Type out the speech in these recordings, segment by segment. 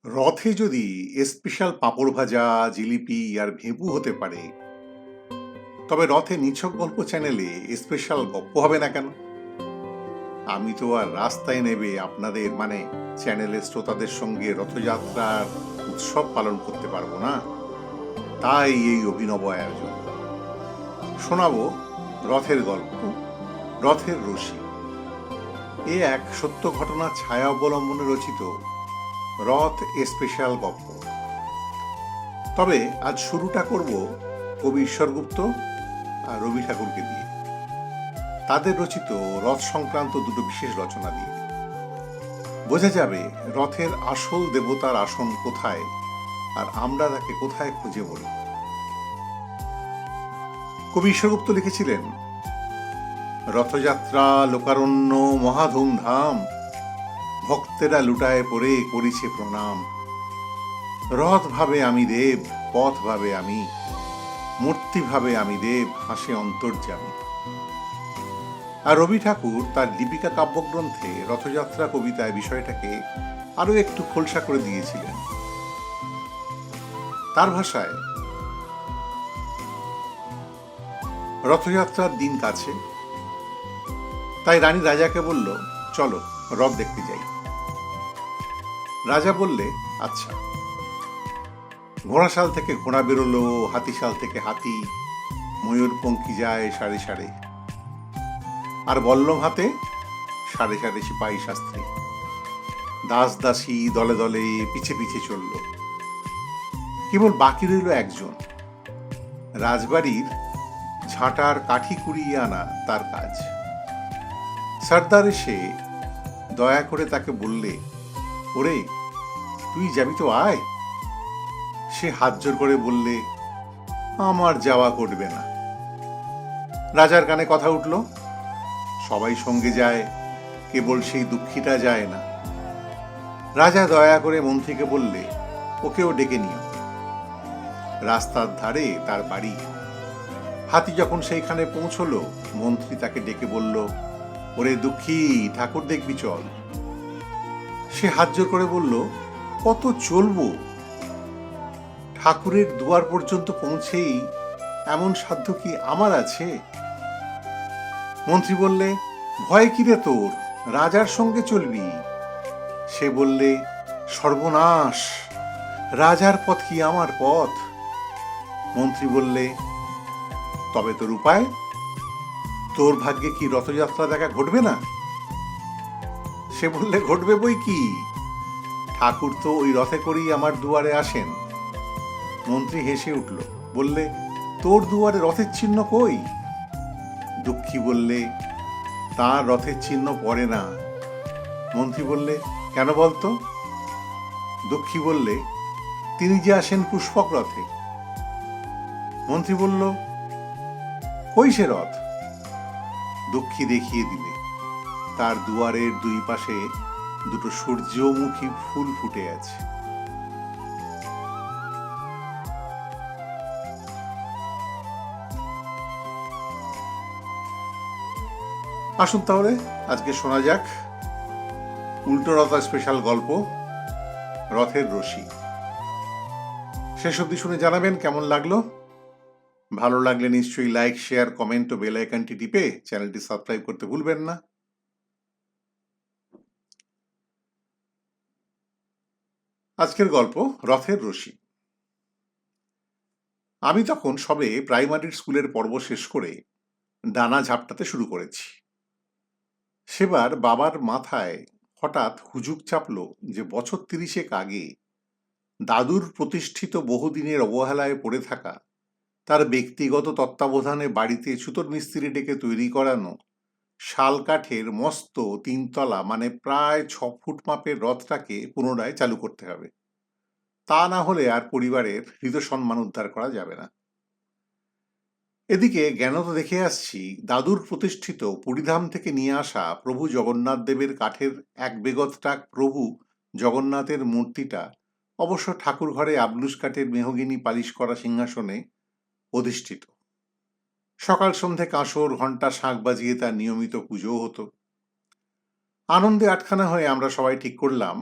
রথে যদি স্পেশাল পাঁপড় ভাজা, জিলিপি আর ভেপু হতে পারে, তবে রথে নিছক গল্প চ্যানেলে স্পেশাল গপ্প হবে না কেন? আমি তো আর রাস্তায় নেবে আপনাদের চ্যানেলের শ্রোতাদের সঙ্গে রথযাত্রার উৎসব পালন করতে পারবো না। তাই এই অভিনব আয়োজন। শোনাবো রথের গল্প, রথের রশি। এ এক সত্য ঘটনার ছায়া অবলম্বনে রচিত রথ স্পেশাল গল্প। তবে আজ শুরুটা করব কবি ঈশ্বরগুপ্ত আর রবি ঠাকুরকে দিয়ে, তাদের রচিত রথ সংক্রান্ত দুটো বিশেষ রচনা দিয়ে। বোঝা যাবে রথের আসল দেবতার আসন কোথায়, আর আমরা তাকে কোথায় খুঁজে বলি। কবি ঈশ্বরগুপ্ত লিখেছিলেন, রথযাত্রা লোকারণ্য মহাধুমধাম, ভক্তেরা লুটায় পড়ে করিছে প্রণাম। রথ ভাবে আমি দেব, পথ ভাবে আমি, মূর্তি ভাবে আমি দেব, হাসে অন্তর্যামী। আর রবি ঠাকুর তার দীপিকা কাব্যগ্রন্থে রথযাত্রা কবিতায় বিষয়টাকে আরো একটু খোলসা করে দিয়েছিলেন। তার ভাষায়, রথযাত্রার দিন কাছে, তাই রানী রাজাকে বলল, চলো রথ দেখতে যাই। রাজা বললে, আচ্ছা। ঘোড়াশাল থেকে ঘোড়া বেরোলো, হাতিশাল থেকে হাতি, ময়ূরপঙ্খী যায় সারে সারে, আর বল্লম হাতে সারে সারে সিপাহী শাস্ত্রী, দাস দাসী দলে দলে পিছে পিছে চলল। কেবল বাকি রইল একজন, রাজবাড়ির ঝাঁটার কাঠি কুড়িয়ে আনা তার কাজ। সর্দার এসে দয়া করে তাকে বললে, ওরে তুই যাবি তো আয়। সে হাত জোর করে বললে, আমার যাওয়া করবে না। রাজার কানে কথা উঠল, সবাই সঙ্গে যায়, কেবল সেই দুঃখীটা যায় না। রাজা দয়া করে মন্ত্রীকে বললে, ওকেও ডেকে নিও। রাস্তার ধারে তার বাড়ি। হাতি যখন সেইখানে পৌঁছলো, মন্ত্রী তাকে ডেকে বলল, ওরে দুঃখী, ঠাকুর দেখবি চল। সে হাত জোর করে বলল, কত চলবো? ঠাকুরের দুয়ার পর্যন্ত পৌঁছেই এমন সাধ্য কি আমার আছে? মন্ত্রী বললে, ভয় কি রে তোর, রাজার সঙ্গে চলবি। সে বললে, সর্বনাশ, রাজার পথ কি আমার পথ? মন্ত্রী বললে, তবে তোর উপায়? তোর ভাগ্যে কি রথযাত্রা দেখা ঘটবে না? সে বললে, ঘটবে বই কি, ঠাকুর তো ওই রথে করেই আমার দুয়ারে আসেন। মন্ত্রী হেসে উঠল, বললে, তোর দুয়ারে রথের চিহ্ন কই? দুঃখী বললে, তার রথের চিহ্ন পড়ে না। মন্ত্রী বললে, কেন বলতো? দুঃখী বললে, তিনি যে আসেন পুষ্পক রথে। মন্ত্রী বলল, কই সে রথ? দুঃখী দেখিয়ে দিলে, তার দুয়ারের দুই পাশে দুটো সূর্যমুখী ফুল ফুটে আছে। আসুন তাহলে আজকে শোনা যাক উল্টো রথা স্পেশাল গল্প, রথের রশি। শেষ অবধি শুনে জানাবেন কেমন লাগলো। ভালো লাগলে নিশ্চয়ই লাইক, শেয়ার, কমেন্ট ও বেল আইকনটি টিপে চ্যানেলটি সাবস্ক্রাইব করতে ভুলবেন না। আজকের গল্প, রথের রশি। আমি তখন সবে প্রাইমারির স্কুলের পর্ব শেষ করে ডানা ঝাপটাতে শুরু করেছি। সেবার বাবার মাথায় হঠাৎ হুজুগ চাপল যে বছর 30 আগে দাদুর প্রতিষ্ঠিত বহুদিনের অবহেলায় পড়ে থাকা, তার ব্যক্তিগত তত্ত্বাবধানে বাড়িতে ছুতোর মিস্ত্রি ডেকে তৈরি করানো শাল কাঠের মস্ত 3 তলা প্রায় 6 ফুট মাপের রথটাকে পুনরায় চালু করতে হবে। তা না হলে আর পরিবারের হৃদ সম্মান উদ্ধার করা যাবে না। এদিকে জ্ঞানত দেখে আসছি, দাদুর প্রতিষ্ঠিত পুরীধাম থেকে নিয়ে আসা প্রভু জগন্নাথ দেবের কাঠের এক বেগতটা প্রভু জগন্নাথের মূর্তিটা অবশ্য ঠাকুর ঘরে আবলুস কাঠের মেহগিনি পালিশ করা সিংহাসনে অধিষ্ঠিত। সকাল সন্ধে কাঁসর ঘণ্টা শাঁখ বাজিয়ে তার নিয়মিত পুজো হতো। আনন্দে আটখানা হয়ে আমরা সবাই ঠিক করলাম,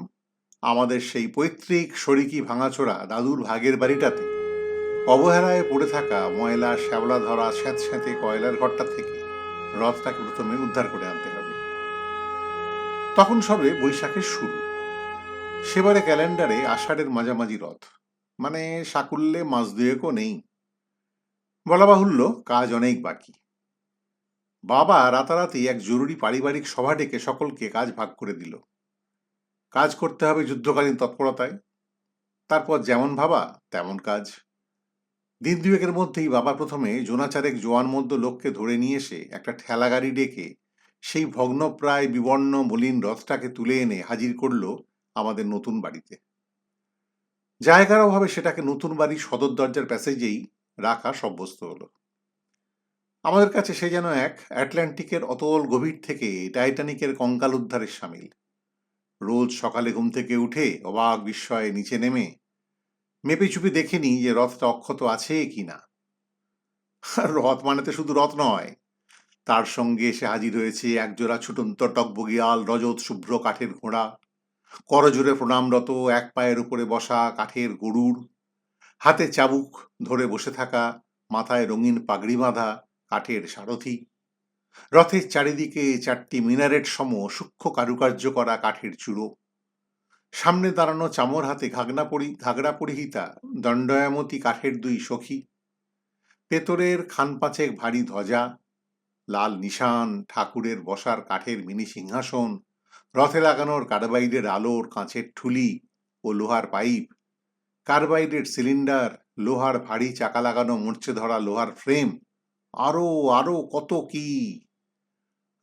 আমাদের সেই পৈতৃক শরিকি ভাঙাচোরা দাদুর ভাগের বাড়িটাতে অবহেলায় পড়ে থাকা ময়লা শ্যাওলা ধরা স্যাঁতস্যাঁতে কয়লার ঘরটা থেকে রথটাকে প্রথমে উদ্ধার করে আনতে হবে। তখন সবে বৈশাখের শুরু। সেবারে ক্যালেন্ডারে আষাঢ়ের মাঝামাঝি রথ, মানে সাকুল্যে মাস দুয়েকও নেই। বলা বাহুল্য, কাজ অনেক বাকি। বাবা রাতারাতি এক জরুরি পারিবারিক সভা ডেকে সকলকে কাজ ভাগ করে দিল। কাজ করতে হবে যুদ্ধকালীন তৎপরতায়, তারপর যেমন ভাবা তেমন কাজ। দিন দুয়েকের মধ্যেই বাবা প্রথমে জোনাচারেক জোয়ান মধ্য লোককে ধরে নিয়ে এসে একটা ঠেলা গাড়ি ডেকে সেই ভগ্নপ্রায় বিবর্ণ মলিন রথটাকে তুলে এনে হাজির করলো আমাদের নতুন বাড়িতে। জায়গার অভাবে সেটাকে নতুন বাড়ির সদর দরজার প্যাসেজেই রাখা সাব্যস্ত হলো। আমাদের কাছে সে যেন এক আটলান্টিকের অতল গভীর থেকে টাইটানিকের কঙ্কাল উদ্ধারের সামিল। রোজ সকালে ঘুম থেকে উঠে অবাক বিস্ময়ে নিচে নেমে মেপে চুপি দেখিনি যে রথটা অক্ষত আছে কি না। রথ মানে তো শুধু রথ নয়, তার সঙ্গে এসে হাজির হয়েছে একজোড়া ছুটন্ত টকবগিয়াল রজত শুভ্র কাঠের ঘোড়া, করজোড়ে প্রণামরত এক পায়ের উপরে বসা কাঠের গরুড়, হাতে চাবুক ধরে বসে থাকা মাথায় রঙিন পাগড়ি বাঁধা কাঠের সারথি, রথের চারিদিকে চারটি মিনারেট সম সূক্ষ্ম কারুকার্য করা কাঠের চূড়ো, সামনে দাঁড়ানো চামর হাতে ঘাগড়া পরিহিতা দণ্ডায়মতী কাঠের দুই সখী, পেতরের খান পাঁচেক ভারী ধ্বজা, লাল নিশান, ঠাকুরের বসার কাঠের মিনি সিংহাসন, রথে লাগানোর কার্বাইডের আলোর কাঁচের ঠুলি ও লোহার পাইপ, কার্বাইডের সিলিন্ডার, লোহার ভারী চাকা লাগানো মরচে ধরা লোহার ফ্রেম, আরো আরো কত কি।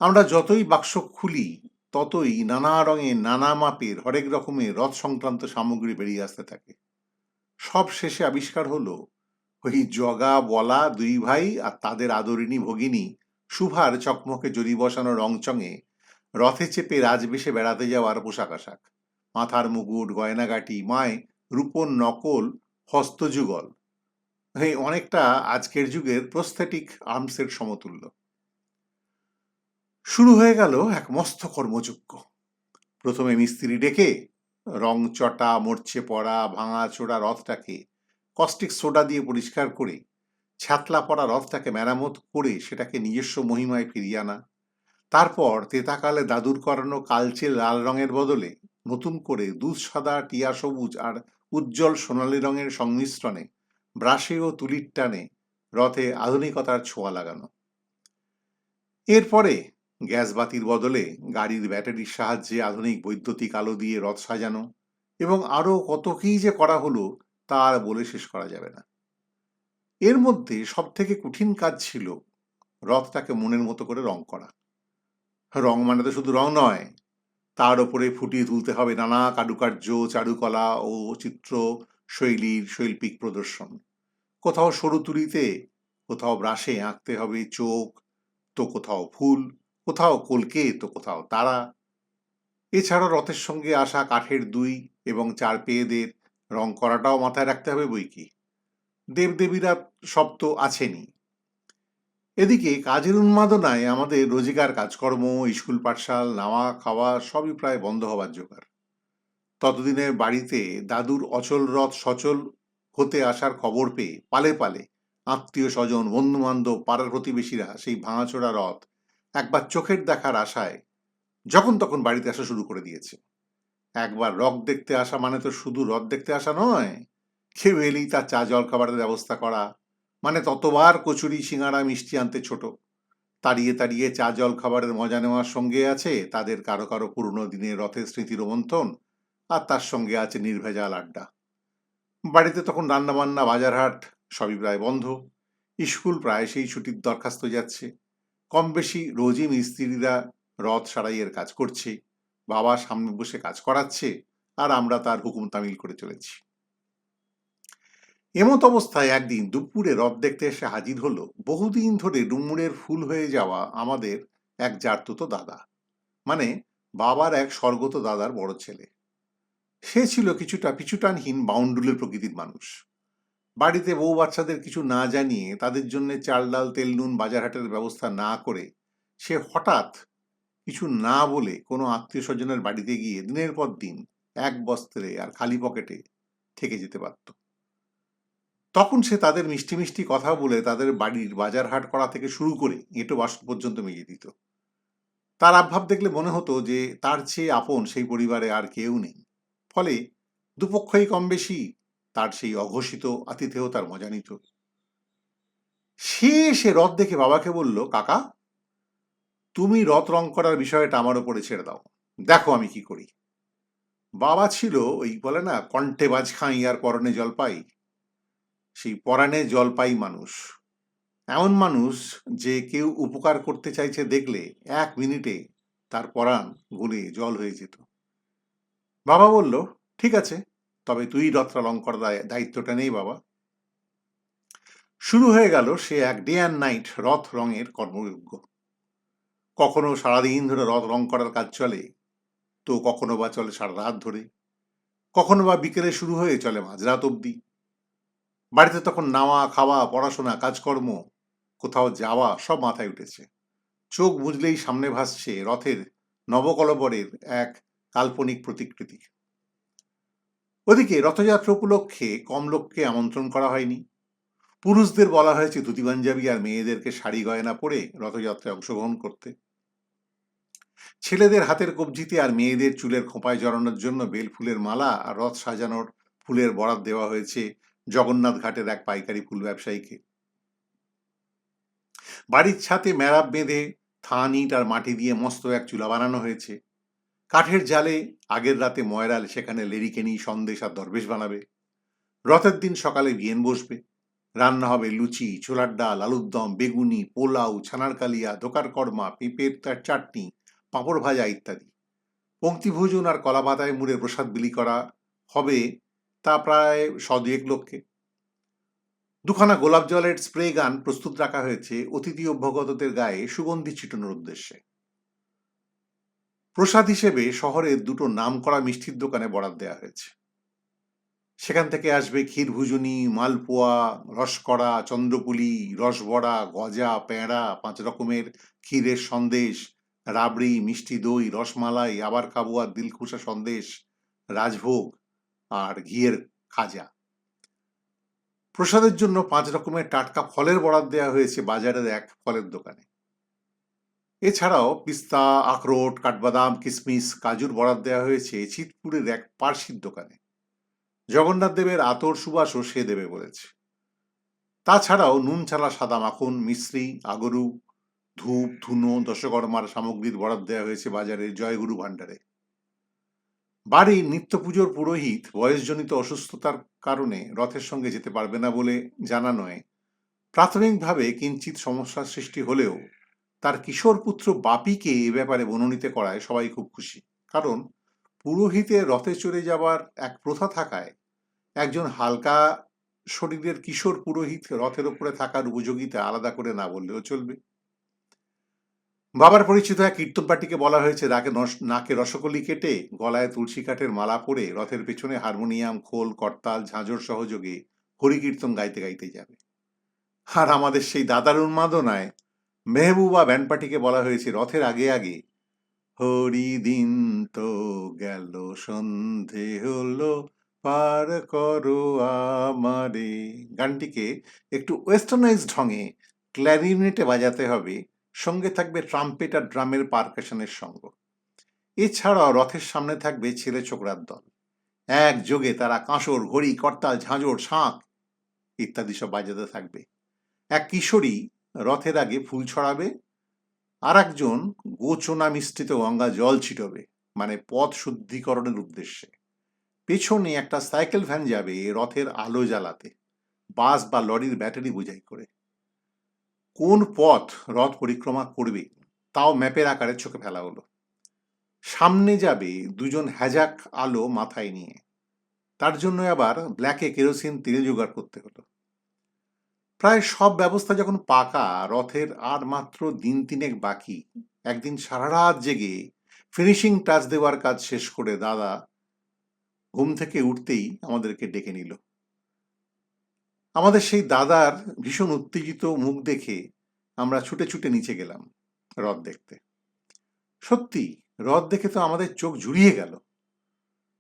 আমরা যতই বাক্স খুলি ততই নানা রঙের নানা মাপের হরেক রকমের রথ সংক্রান্ত সামগ্রী বেরিয়ে আসতে থাকে। সব শেষে আবিষ্কার হলো ওই জগা বলা দুই ভাই আর তাদের আদরিণী ভগিনী শুভার চকমকে জড়ি বসানো রংচঙে রথে চেপে রাজবেশে বেড়াতে যাওয়ার পোশাক আশাক, মাথার মুকুট, গয়নাগাটি, মায় রূপোর নকল হস্তযুগল, এই অনেকটা আজকের যুগের প্রস্থেটিক আর্মসের সমতুল্য। শুরু হয়ে গেল এক মস্ত কর্মযজ্ঞ। প্রথমে মিস্ত্রি ডেকে রং চটা মরচে পড়া ভাঙা চোরা রথটাকে কস্টিক সোডা দিয়ে পরিষ্কার করে ছ্যাতলা পড়া রথটাকে মেরামত করে সেটাকে নিজস্ব মহিমায় ফিরিয়ে আনা, তারপর তেতাকালে দাদুর করানো কালচে লাল রঙের বদলে নতুন করে দুধ সাদা টিয়া সবুজ আর উজ্জ্বল সোনালী রঙের সংমিশ্রণে ব্রাশে ও তুলির টানে রথে আধুনিকতার ছোঁয়া লাগানো। এরপরে গ্যাস বাতির বদলে গাড়ির ব্যাটারির সাহায্যে আধুনিক বৈদ্যুতিক আলো দিয়ে রথ সাজানো এবং আরো কত কি যে করা হলো তা আর বলে শেষ করা যাবে না। এর মধ্যে সব থেকে কঠিন কাজ ছিল রথটাকে মনের মতো করে রং করা। রং মানে তো শুধু রং নয়, তার ওপরে ফুটিয়ে তুলতে হবে নানা কারুকার্য, চারুকলা ও চিত্র শৈলীর শৈল্পিক প্রদর্শন। কোথাও সরু তুলিতে, কোথাও ব্রাশে আঁকতে হবে চোখ, তো কোথাও ফুল, কোথাও কলকে, তো কোথাও তারা। এছাড়া রথের সঙ্গে আসা কাঠের দুই এবং চার পেয়েদের রং করাটাও মাথায় রাখতে হবে বইকি। দেবদেবীরা সব তো আছেনই। এদিকে কাজের উন্মাদনায় আমাদের রোজগার কাজকর্ম, স্কুল পাঠশাল, নাওয়া খাওয়া সবই প্রায় বন্ধ হবার জোগাড়। ততদিনে বাড়িতে দাদুর অচল রথ সচল হতে আসার খবর পেয়ে পালে পালে আত্মীয় স্বজন, বন্ধু বান্ধব, পাড়ার প্রতিবেশীরা সেই ভাঙাচোরা রথ একবার চোখের দেখার আশায় যখন তখন বাড়িতে আসা শুরু করে দিয়েছে। একবার রথ দেখতে আসা মানে তো শুধু রথ দেখতে আসা নয়, কেউ এলেই তার চা জল খাবারের ব্যবস্থা করা, মানে ততবার কচুরি সিঙাড়া মিষ্টি আনতে ছোট, তাড়িয়ে তাড়িয়ে চা জল খাবারের মজা নেওয়ার সঙ্গে আছে তাদের কারো কারো পুরনো দিনের রথের স্মৃতি রোমন্থন, আর তার সঙ্গে আছে নির্ভেজাল আড্ডা। বাড়িতে তখন রান্নাবান্না বাজারহাট সবই প্রায় বন্ধ, স্কুল প্রায় সেই ছুটির দরখাস্ত যাচ্ছে, কম বেশি রোজই মিস্ত্রিরা রথ সারাইয়ের কাজ করছে, বাবা সামনে বসে কাজ করাচ্ছে আর আমরা তার হুকুম তামিল করে চলেছি। এমত অবস্থায় একদিন দুপুরে রথ দেখতে এসে হাজির হলো বহুদিন ধরে ডুমুরের ফুল হয়ে যাওয়া আমাদের এক জারতুতো দাদা, মানে বাবার এক স্বর্গত দাদার বড় ছেলে। সে ছিল কিছুটা পিছুটানহীন বাউন্ডুলের প্রকৃতির মানুষ। বাড়িতে বউ বাচ্চাদের কিছু না জানিয়ে, তাদের জন্য চাল ডাল তেল নুন বাজারহাটের ব্যবস্থা না করে সে হঠাৎ কিছু না বলে কোনো আত্মীয় স্বজনের বাড়িতে গিয়ে দিনের পর দিন এক বস্ত্রে আর খালি পকেটে থেকে যেতে পারত। তখন সে তাদের মিষ্টি মিষ্টি কথা বলে তাদের বাড়ির বাজার হাট করা থেকে শুরু করে এঁটো বাসন পর্যন্ত মিলিয়ে দিত। তার আবভাব দেখলে মনে হতো যে তার চেয়ে আপন সেই পরিবারে আর কেউ নেই। ফলে দুপক্ষই কম বেশি তার সেই অঘোষিত আতিথেয়তার মজা নিত। সে রথ দেখে বাবাকে বলল, কাকা, তুমি রথ রং করার বিষয়টা আমার উপরে ছেড়ে দাও, দেখো আমি কি করি। বাবা ছিল ওই বলে না, কণ্ঠে বাজ খাই আর পরনে জলপাই, সেই পরাণে জলপাই মানুষ। এমন মানুষ যে কেউ উপকার করতে চাইছে দেখলে 1 মিনিটে তার পরাণ গলে জল হয়ে যেত। বাবা বলল, ঠিক আছে, তবে তুই রথটা রং করার দায়িত্বটা নেই বাবা। শুরু হয়ে গেল সে এক ডে অ্যান্ড নাইট রথ রঙের কর্মযজ্ঞ। কখনো সারাদিন ধরে রথ রং করার কাজ চলে, তো কখনো বা চলে সারা রাত ধরে, কখনো বা বিকেলে শুরু হয়ে চলে মাঝরাত অবধি। বাড়িতে তখন নাওয়া খাওয়া, পড়াশোনা, কাজকর্ম, কোথাও যাওয়া সব মাথায় উঠেছে। চোখ বুঝলেই সামনে ভাসছে রথের নবকলবরের এক কাল্পনিক প্রতিকৃতি। ওদিকে রথযাত্রা উপলক্ষে কম লোককে আমন্ত্রণ করা হয়নি। পুরুষদের বলা হয়েছে ধুতি পাঞ্জাবি আর মেয়েদেরকে শাড়ি গয়না পরে রথযাত্রায় অংশগ্রহণ করতে। ছেলেদের হাতের কবজিতে আর মেয়েদের চুলের খোঁপায় জড়ানোর জন্য বেল ফুলের মালা আর রথ সাজানোর ফুলের বরাত দেওয়া হয়েছে জগন্নাথ ঘাটের এক পাইকারি ফুল ব্যবসায়ীকে। বাড়ির ছাদে মেরাব বেঁধে থান, ইট আর মাটি দিয়ে মস্ত এক চুলা বানানো হয়েছে। কাঠের জালে আগের রাতে ময়রাল সেখানে লেরিকেনি, সন্দেশ আর দরবেশ বানাবে। রথের দিন সকালে বিয়েন বসবে। রান্না হবে লুচি, ছোলার ডাল, আলুর দম, বেগুনি, পোলাও, ছানার কালিয়া, ধোকার কর্মা, পেঁপের তার চাটনি, পাঁপড় ভাজা ইত্যাদি। পঙ্ক্তিভোজন আর কলা পাতায় মুড়ে প্রসাদ বিলি করা হবে তা প্রায় 100-2 লোককে। 2খানা গোলাপ জলের স্প্রে গান প্রস্তুত রাখা হয়েছে অতিথি অভ্যাগতদের গায়ে সুগন্ধি ছিটানোর উদ্দেশ্যে। প্রসাদ হিসেবে শহরের 2টো নামকরা মিষ্টির দোকানে বরাদ দেওয়া হয়েছে। সেখান থেকে আসবে ক্ষীরভুজনি, মালপোয়া, রসকড়া, চন্দ্রপুলি, রসবড়া, গজা, প্যাঁড়া, 5 রকমের ক্ষীরের সন্দেশ, রাবড়ি, মিষ্টি দই, রসমালাই, আবার খাবো আর দিলখুশা সন্দেশ, রাজভোগ আর ঘিয়ের খাজা। প্রসাদের জন্য 5 রকমের টাটকা ফলের বরাদ দেওয়া হয়েছে বাজারের এক ফলের দোকানে। এছাড়াও পিস্তা, আখরোট, কাঠবাদাম, কিশমিশ, কাজুর বরাদ দেওয়া হয়েছে চিতপুরের এক পার্সির দোকানে। জগন্নাথ দেবের আতর সুবাসও সে দেবে বলেছে। তাছাড়াও নুন ছাড়া সাদা মাখন, মিশ্রি, আগরু, ধূপ, ধুনো, দশকর্মার সামগ্রীর বরাদ দেওয়া হয়েছে বাজারের জয়গুরু ভাণ্ডারে। বাড়ির নিত্য পুজোর পুরোহিত বয়সজনিত অসুস্থতার কারণে রথের সঙ্গে যেতে পারবে না বলে জানা নয়। প্রাথমিকভাবে কিঞ্চিত সমস্যার সৃষ্টি হলেও তার কিশোর পুত্র বাপিকে এ ব্যাপারে মনোনীত করায় সবাই খুব খুশি। কারণ পুরোহিতের রথে চড়ে যাবার এক প্রথা থাকায় একজন হালকা শরীরের কিশোর পুরোহিত রথের ওপরে থাকার উপযোগিতা আলাদা করে না বললেও চলবে। বাবার পরিচিত এক কীর্তন পার্টিকে বলা হয়েছে নাকে রসকলি কেটে গলায় তুলসী কাঠের মালা পরে রথের পেছনে হারমোনিয়াম, খোল, করতাল, ঝাঁঝর সহযোগে হরিকীর্তন গাইতে গাইতে যাবে। আর আমাদের সেই দাদার উন্মাদনায় মেহবুবা ব্যান্ড পার্টিকে বলা হয়েছে রথের আগে আগে হরি দিন তো গেল, সন্ধে হলো, পার করো আমারে গানটিকে একটু ওয়েস্টার্নাইজ ঢঙে ক্ল্যারিনেটে বাজাতে হবে, সঙ্গে থাকবে ট্রাম্পেট আর ড্রামের পারকাশনের সঙ্গ। এছাড়াও রথের সামনে থাকবে ছেলে ছোকরার দল। একযোগে তারা কাঁসর, ঘড়ি, করতাল, ঝাঁঝর, শাঁখ ইত্যাদি সব বাজাতে থাকবে। এক কিশোরী রথের আগে ফুল ছড়াবে, আর একজন গোচনা মিশ্রিত গঙ্গা জল ছিটবে, মানে পথ শুদ্ধিকরণের উদ্দেশ্যে। পেছনে একটা সাইকেল ভ্যান যাবে রথের আলো জ্বালাতে, বাস বা লরির ব্যাটারি বোঝাই করে। কোন পথ রথ পরিক্রমা করবে তাও ম্যাপের আকারে চোখে ফেলা হলো। সামনে যাবে 2জন হ্যাজাক আলো মাথায় নিয়ে, তার জন্য আবার ব্ল্যাকে কেরোসিন তেল জোগাড় করতে হলো। প্রায় সব ব্যবস্থা যখন পাকা, রথের আর মাত্র দিন 3 বাকি। একদিন সারা রাত জেগে ফিনিশিং টাচ দেওয়ার কাজ শেষ করে দাদা ঘুম থেকে উঠতেই আমাদেরকে ডেকে নিল। আমাদের সেই দাদার ভীষণ উত্তেজিত মুখ দেখে আমরা ছুটে ছুটে নিচে গেলাম রথ দেখতে। সত্যি রথ দেখে তো আমাদের চোখ জুড়িয়ে গেল।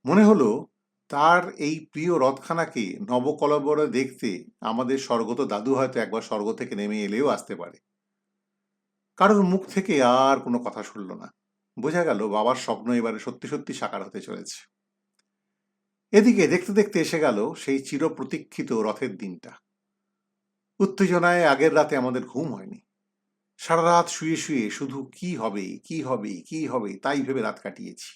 মনে হলো তার এই প্রিয় রথখানাকে নবকলবরে দেখতে আমাদের স্বর্গত দাদু হয়তো একবার স্বর্গ থেকে নেমে এলেও আসতে পারে। কারোর মুখ থেকে আর কোনো কথা শুনল না। বোঝা গেল বাবার স্বপ্ন এবারে সত্যি সত্যি সাকার হতে চলেছে। এদিকে দেখতে দেখতে এসে গেল সেই চিরপ্রতীক্ষিত রথের দিনটা। উত্তেজনায় আগের রাতে আমাদের ঘুম হয়নি। সারা রাত শুয়ে শুয়ে শুধু কি হবে কি হবে কি হবে তাই ভেবে রাত কাটিয়েছি।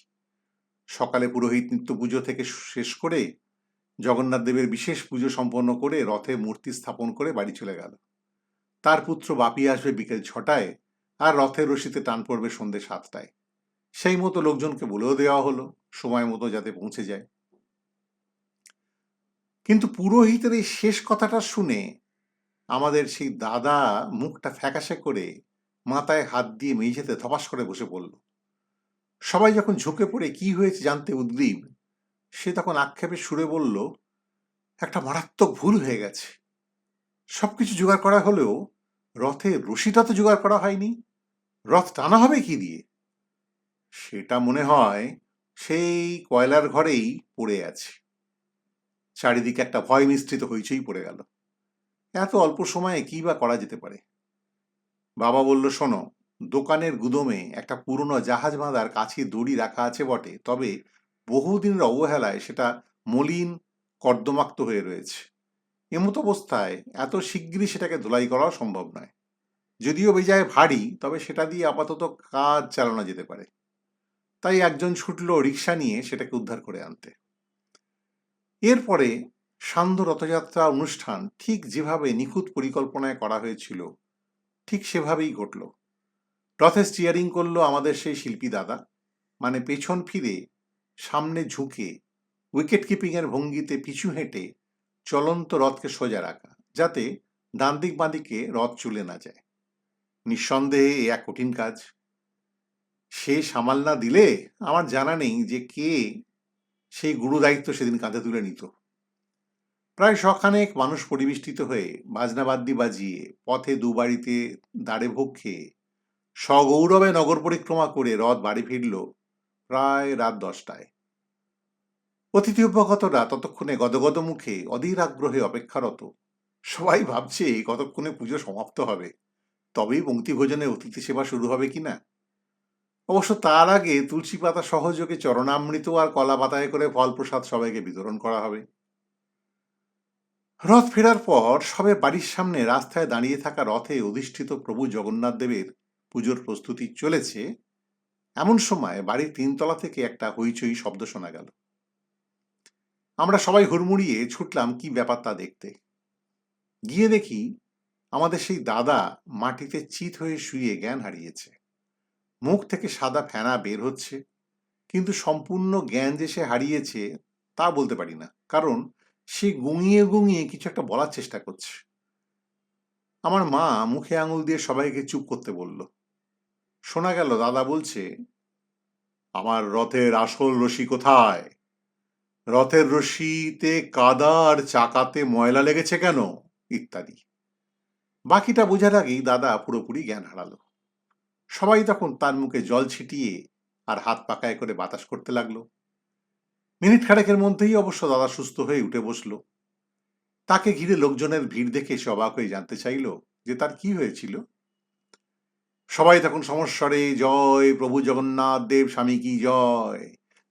সকালে পুরোহিত নিত্য পুজো থেকে শেষ করে জগন্নাথ দেবের বিশেষ পুজো সম্পন্ন করে রথে মূর্তি স্থাপন করে বাড়ি চলে গেল। তার পুত্র বাপি আসবে বিকেল 6টায়, আর রথের রশিতে টান পড়বে সন্ধ্যে 7টায়। সেই মতো লোকজনকে বলেও দেওয়া হলো সময় মতো যাতে পৌঁছে যায়। কিন্তু পুরোহিতের এই শেষ কথাটা শুনে আমাদের সেই দাদা মুখটা ফ্যাকাশে করে মাথায় হাত দিয়ে মেঝেতে ধপাস করে বসে পড়ল। সবাই যখন ঝুঁকে পড়ে কি হয়েছে জানতে উদ্গ্রীব, সে তখন আক্ষেপে সুরে বলল, একটা মারাত্মক ভুল হয়ে গেছে। সবকিছু জোগাড় করা হলেও রথের রশিটা তো জোগাড় করা হয়নি। রথ টানা হবে কি দিয়ে? সেটা মনে হয় সেই কয়লার ঘরেই পড়ে আছে। চারিদিকে একটা ভয় মিশ্রিত হইচই পড়ে গেল। এত অল্প সময়ে কি বা করা যেতে পারে? বাবা বলল, শোনো, দোকানের গুদোমে একটা পুরনো জাহাজ বাঁধার কাছে দড়ি রাখা আছে বটে, তবে বহুদিনের অবহেলায় সেটা মলিন কর্দমাক্ত হয়ে রয়েছে। এমতো অবস্থায় এত শিগগিরই সেটাকে ধুলাই করাও সম্ভব নয়। যদিও বেজায় ভারী, তবে সেটা দিয়ে আপাতত কাজ চালানো যেতে পারে। তাই একজন ছুটল রিক্সা নিয়ে সেটাকে উদ্ধার করে আনতে। এরপরে সান্ধ্য রথযাত্রা অনুষ্ঠান ঠিক যেভাবে নিখুঁত পরিকল্পনায় করা হয়েছিল ঠিক সেভাবেই ঘটল। রথে স্টিয়ারিং করলো আমাদের সেই শিল্পী দাদা, মানে পেছন ফিরে সামনে ঝুঁকে উইকেট কিপিংয়ের ভঙ্গিতে পিছু হেঁটে চলন্ত রথকে সোজা রাখা, যাতে ডান দিক বাঁদিকে রথ চলে না যায়। নিঃসন্দেহে এ এক কঠিন কাজ। সে সামাল না দিলে আমার জানা নেই যে কে সেই গুরু দায়িত্ব সেদিন কাঁধে তুলে নিত। প্রায় শখানেক মানুষ পরিবেষ্টিত হয়ে বাজনাবাদ্যি বাজিয়ে পথে দুবাড়িতে দাঁড়ে ভোগ খেয়ে সগৌরবে নগর পরিক্রমা করে রথ বাড়ি ফিরল প্রায় রাত 10টায়। অতিথি অভ্যাগতরা ততক্ষণে গদগদ মুখে অধীর আগ্রহে অপেক্ষারত। সবাই ভাবছে কতক্ষণে পুজো সমাপ্ত হবে, তবেই পঙ্ক্তি ভোজনে অতিথি সেবা শুরু হবে কিনা। অবশ্য তার আগে তুলসী পাতা সহযোগে চরণামৃত আর কলা পাতায় করে ফল প্রসাদ সবাইকে বিতরণ করা হবে। রথ ফেরার পর সবে বাড়ির সামনে রাস্তায় দাঁড়িয়ে থাকা রথে অধিষ্ঠিত প্রভু জগন্নাথ দেবের পুজোর প্রস্তুতি চলেছে, এমন সময় বাড়ির 3তলা থেকে একটা হইচই শব্দ শোনা গেল। আমরা সবাই হুড়মুড়িয়ে ছুটলাম কি ব্যাপার তা দেখতে। গিয়ে দেখি আমাদের সেই দাদা মাটিতে চিত হয়ে শুয়ে জ্ঞান হারিয়েছে। মুখ থেকে সাদা ফেনা বের হচ্ছে, কিন্তু সম্পূর্ণ জ্ঞান যে সে হারিয়েছে তা বলতে পারি না, কারণ সে গুঙিয়ে গুঙিয়ে কিছু একটা বলার চেষ্টা করছে। আমার মা মুখে আঙুল দিয়ে সবাইকে চুপ করতে বলল। শোনা গেল দাদা বলছে, আমার রথের আসল রশি কোথায়? রথের রশিতে কাদা আর চাকাতে ময়লা লেগেছে কেন, ইত্যাদি। বাকিটা বোঝার আগেই দাদা পুরোপুরি জ্ঞান হারালো। সবাই তখন তার মুখে জল ছিটিয়ে আর হাত পাকায় করে বাতাস করতে লাগলো। মিনিট খানেকের মধ্যেই অবশ্য দাদা সুস্থ হয়ে উঠে বসলো। তাকে ঘিরে লোকজনের ভিড় দেখে সে অবাক হয়ে জানতে চাইল যে তার কি হয়েছিল। সবাই তখন সমস্বরে জয় প্রভু জগন্নাথ দেব স্বামী কি জয়,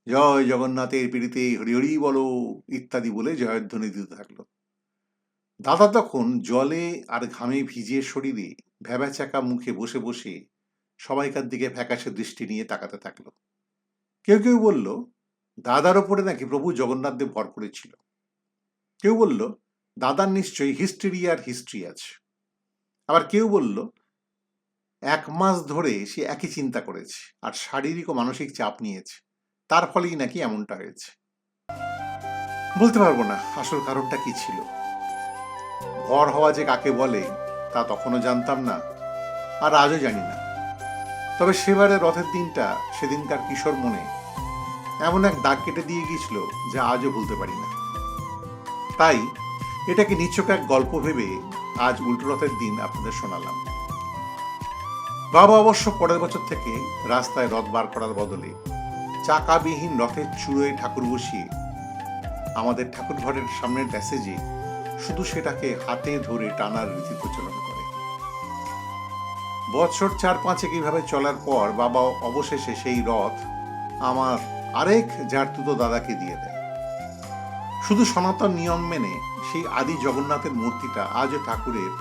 জয় জগন্নাথের পিড়িতে হরি হরি বলো ইত্যাদি বলে জয়ধ্বনি দিতে থাকলো। দাদা তখন জলে আর ঘামে ভিজে শরীরে ভ্যাবাচাকা মুখে বসে বসে সবাইকার দিকে ফ্যাকাশে দৃষ্টি নিয়ে তাকাতে থাকলো। কেউ কেউ বলল দাদার ওপরে নাকি প্রভু জগন্নাথ দেব ভর করেছিল। কেউ বলল দাদার নিশ্চয়ই হিস্ট্রি আছে। আবার কেউ বলল 1 মাস ধরে সে একই চিন্তা করেছে আর শারীরিক ও মানসিক চাপ নিয়েছে, তার ফলেই নাকি এমনটা হয়েছে। বলতে পারবো না আসল কারণটা কি ছিল। ভর হওয়া যে কাকে বলে তা তখনও জানতাম না, আর আজও জানি না। তবে সেবারে রথের দিনটা সেদিনকার কিশোর মনে এমন এক দাগ কেটে দিয়ে গিয়েছিল যা আজও ভুলতে পারি না। তাই এটাকে নিছক এক গল্প ভেবে আজ উল্টো রথের দিন আপনাদের শোনালাম। বাবা অবশ্য পরের বছর থেকে রাস্তায় রথ বার করার বদলে চাকাবিহীন রথের চূড়োয় ঠাকুর বসিয়ে আমাদের ঠাকুর ঘরের সামনের প্যাসেজে শুধু সেটাকে হাতে ধরে টানার রীতি প্রচলন করে। বছর 4-5 এইভাবে চলার পর বাবা অবশেষে সেই রথ আমার আরেক ঝাড়তুতো দাদাকে দিয়ে দেয়। শুধু সনাতন নিয়ম মেনে সেই আদি জগন্নাথের মূর্তিটা আজও ঠাকুরের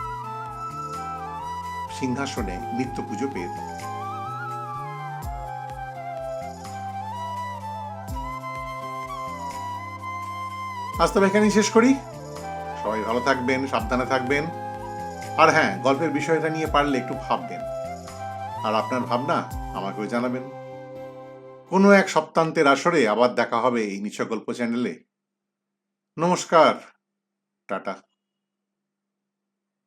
সিংহাসনে নিত্য পুজো পেয়ে থাকে। আজ তবে এখানেই শেষ করি। সবাই ভালো থাকবেন, সাবধানে থাকবেন। আর হ্যাঁ, গল্পের বিষয়টা নিয়ে পারলে একটু ভাববেন, আর আপনার ভাবনা আমাকেও জানাবেন। কোনো এক সপ্তান্তের আসরে আবার দেখা হবে এই নিছক গল্প চ্যানেলে। নমস্কার, টাটা।